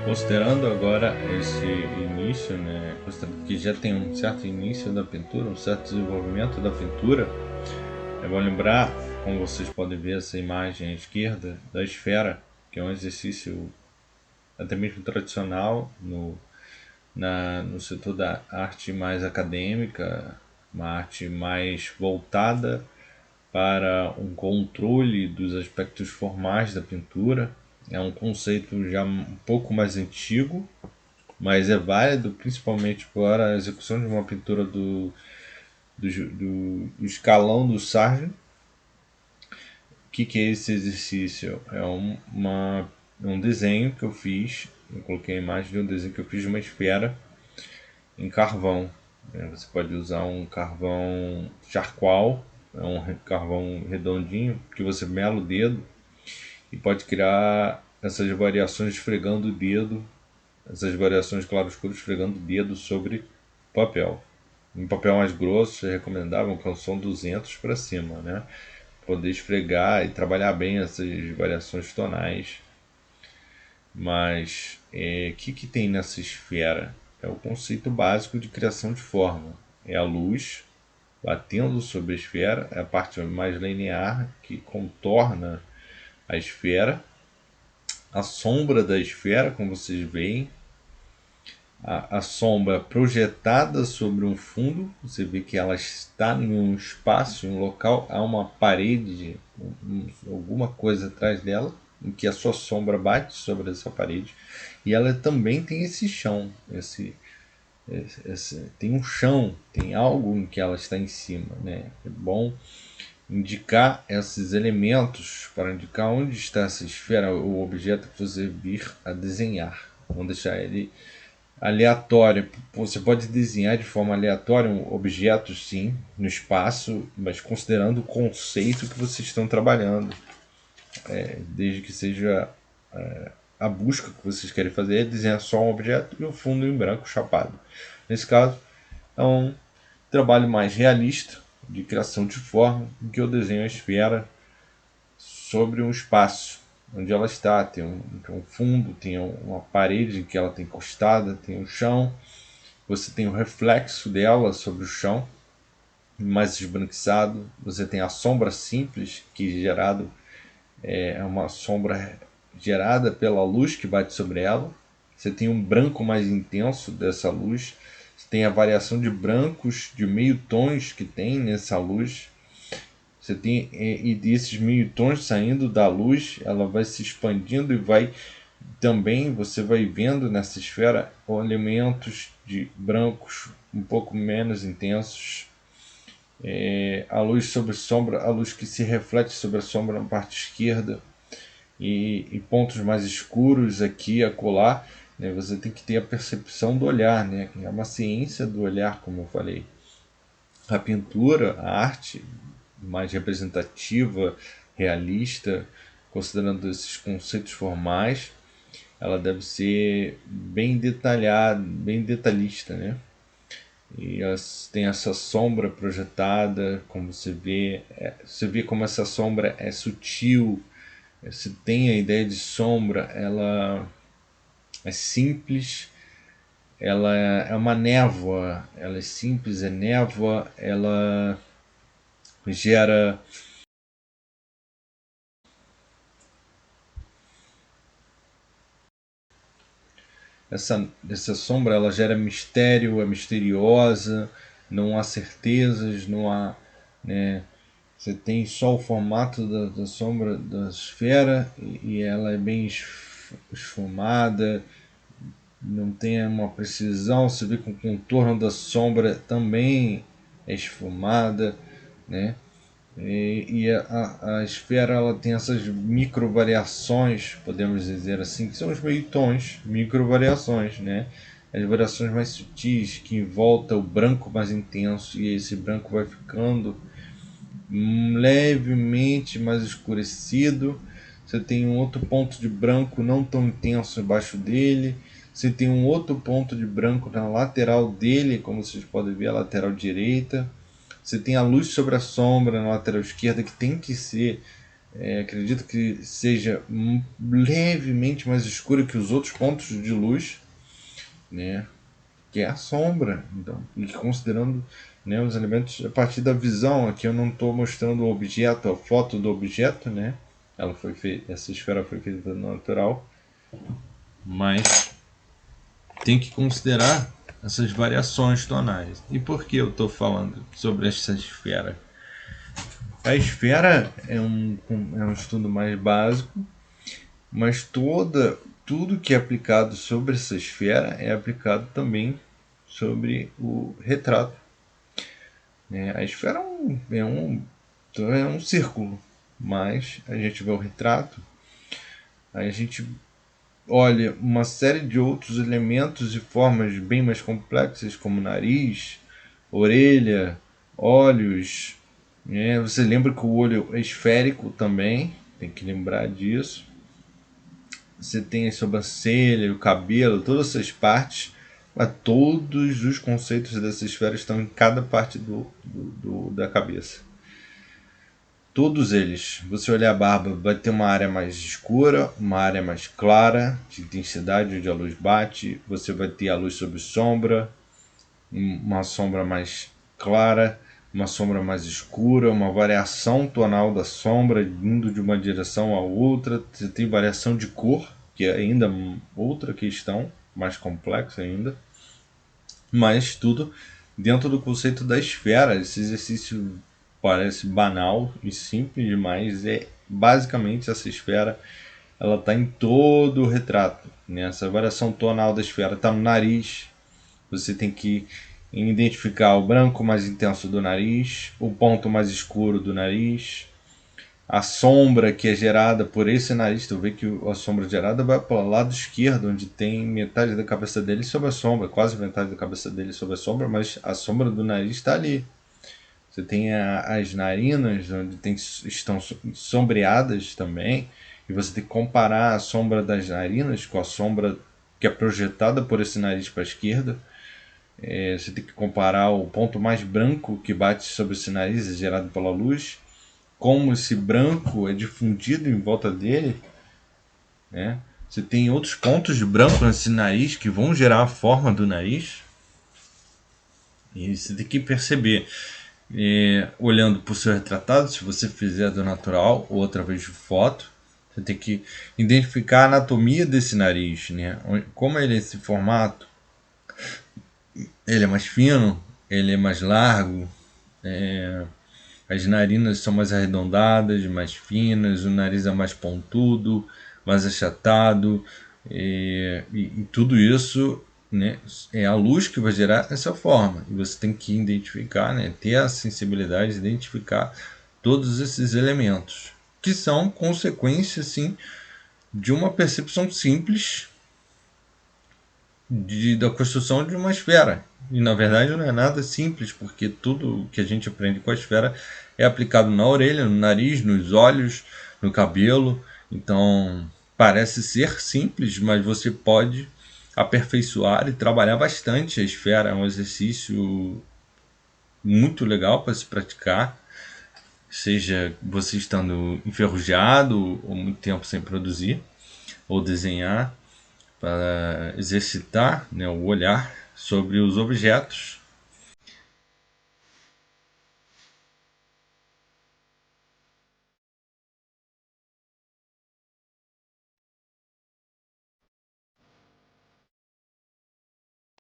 Considerando agora esse início, né, considerando que já tem um certo início da pintura, um certo desenvolvimento da pintura, é bom lembrar, como vocês podem ver essa imagem à esquerda, da esfera, que é um exercício até mesmo tradicional no setor da arte mais acadêmica, uma arte mais voltada para um controle dos aspectos formais da pintura. É um conceito já um pouco mais antigo, mas é válido principalmente para a execução de uma pintura do escalão do Sargent. O que é esse exercício? Um desenho que eu fiz, eu coloquei a imagem de um desenho que eu fiz de uma esfera em carvão. Você pode usar um carvão charcoal, é um carvão redondinho que você mela o dedo e pode criar essas variações esfregando o dedo, essas variações claro-escuro esfregando o dedo sobre papel. Um papel mais grosso é recomendável, que são 200 para cima, né? Poder esfregar e trabalhar bem essas variações tonais. Mas que tem nessa esfera? É o conceito básico de criação de forma. É a luz batendo sobre a esfera, é a parte mais linear que contorna a esfera, a sombra da esfera, como vocês veem, a sombra projetada sobre um fundo, você vê que ela está em um espaço, em um local, há uma parede, alguma coisa atrás dela, em que a sua sombra bate sobre essa parede, e ela também tem esse chão, tem um chão, tem algo em que ela está em cima, né? É bom indicar esses elementos para indicar onde está essa esfera, o objeto que você vir a desenhar. Vamos deixar ele aleatório. Você pode desenhar de forma aleatória um objeto, sim, no espaço, mas considerando o conceito que vocês estão trabalhando. Desde que seja a busca que vocês querem fazer, é desenhar só um objeto e o fundo em branco chapado. Nesse caso, é um trabalho mais realista de criação de forma, em que eu desenho a esfera sobre um espaço onde ela está. Tem um fundo, tem uma parede que ela tem encostada, tem um chão, você tem o reflexo dela sobre o chão, mais esbranquiçado. Você tem a sombra simples, que gerado é uma sombra gerada pela luz que bate sobre ela. Você tem um branco mais intenso dessa luz. Você tem a variação de brancos, de meio tons que tem nessa luz. Você tem e desses meio tons saindo da luz, ela vai se expandindo e vai também você vai vendo nessa esfera elementos de brancos um pouco menos intensos, a luz sobre sombra, a luz que se reflete sobre a sombra na parte esquerda e pontos mais escuros aqui e acolá, né? Você tem que ter a percepção do olhar, né? É uma ciência do olhar, como eu falei. A pintura, a arte mais representativa, realista, considerando esses conceitos formais, ela deve ser bem detalhada, bem detalhista, né? E tem essa sombra projetada, como você vê como essa sombra é sutil. Você tem a ideia de sombra, ela é simples, ela é uma névoa, ela é simples, é névoa, ela gera essa sombra, ela gera mistério, é misteriosa, não há certezas, não há, né? Você tem só o formato da sombra da esfera e ela é bem esfumada, não tem uma precisão. Você vê que o contorno da sombra também é esfumada, né? E a esfera ela tem essas micro variações, podemos dizer assim, que são os meio tons, micro variações, né? As variações mais sutis que envolta o branco mais intenso e esse branco vai ficando levemente mais escurecido. Você tem um outro ponto de branco não tão intenso embaixo dele. Você tem um outro ponto de branco na lateral dele, como vocês podem ver, a lateral direita. Você tem a luz sobre a sombra na lateral esquerda, que tem que ser acredito que seja levemente mais escura que os outros pontos de luz, né? Que é a sombra. Então, e considerando, né, os elementos a partir da visão, aqui eu não estou mostrando o objeto, a foto do objeto, né? Essa esfera foi feita no natural, mas tem que considerar essas variações tonais. E por que eu estou falando sobre essa esfera? A esfera é um estudo mais básico, mas tudo que é aplicado sobre essa esfera é aplicado também sobre o retrato. A esfera é um círculo, mas a gente vê o retrato, aí a gente olha uma série de outros elementos e formas bem mais complexas, como nariz, orelha, olhos. Você lembra que o olho é esférico também, tem que lembrar disso. Você tem a sobrancelha, o cabelo, todas essas partes, mas todos os conceitos dessa esfera estão em cada parte da cabeça. Todos eles. Você olhar a barba, vai ter uma área mais escura, uma área mais clara, de intensidade onde a luz bate. Você vai ter a luz sob sombra, uma sombra mais clara, uma sombra mais escura, uma variação tonal da sombra indo de uma direção a outra. Você tem variação de cor, que é ainda outra questão, mais complexa ainda. Mas tudo dentro do conceito da esfera. Esse exercício parece banal e simples demais. Basicamente essa esfera, ela está em todo o retrato, né? Essa variação tonal da esfera está no nariz. Você tem que identificar o branco mais intenso do nariz, o ponto mais escuro do nariz, a sombra que é gerada por esse nariz. Tu vê que a sombra gerada vai para o lado esquerdo, onde tem metade da cabeça dele sob a sombra, quase metade da cabeça dele sob a sombra, mas a sombra do nariz está ali. Você tem as narinas, onde estão sombreadas também, e você tem que comparar a sombra das narinas com a sombra que é projetada por esse nariz para a esquerda. Você tem que comparar o ponto mais branco que bate sobre esse nariz, é gerado pela luz, como esse branco é difundido em volta dele, né? Você tem outros pontos de branco nesse nariz que vão gerar a forma do nariz. E você tem que perceber, olhando para o seu retratado, se você fizer do natural ou através de foto, você tem que identificar a anatomia desse nariz, né? Como ele é esse formato, ele é mais fino, ele é mais largo, as narinas são mais arredondadas, mais finas, o nariz é mais pontudo, mais achatado, e tudo isso, né, é a luz que vai gerar essa forma. E você tem que identificar, né, ter a sensibilidade de identificar todos esses elementos, que são consequência, sim, de uma percepção simples da construção de uma esfera. E na verdade não é nada simples, porque tudo que a gente aprende com a esfera é aplicado na orelha, no nariz, nos olhos, no cabelo. Então parece ser simples, mas você pode aperfeiçoar e trabalhar bastante a esfera. É um exercício muito legal para se praticar, seja você estando enferrujado ou muito tempo sem produzir ou desenhar, para exercitar, né, o olhar sobre os objetos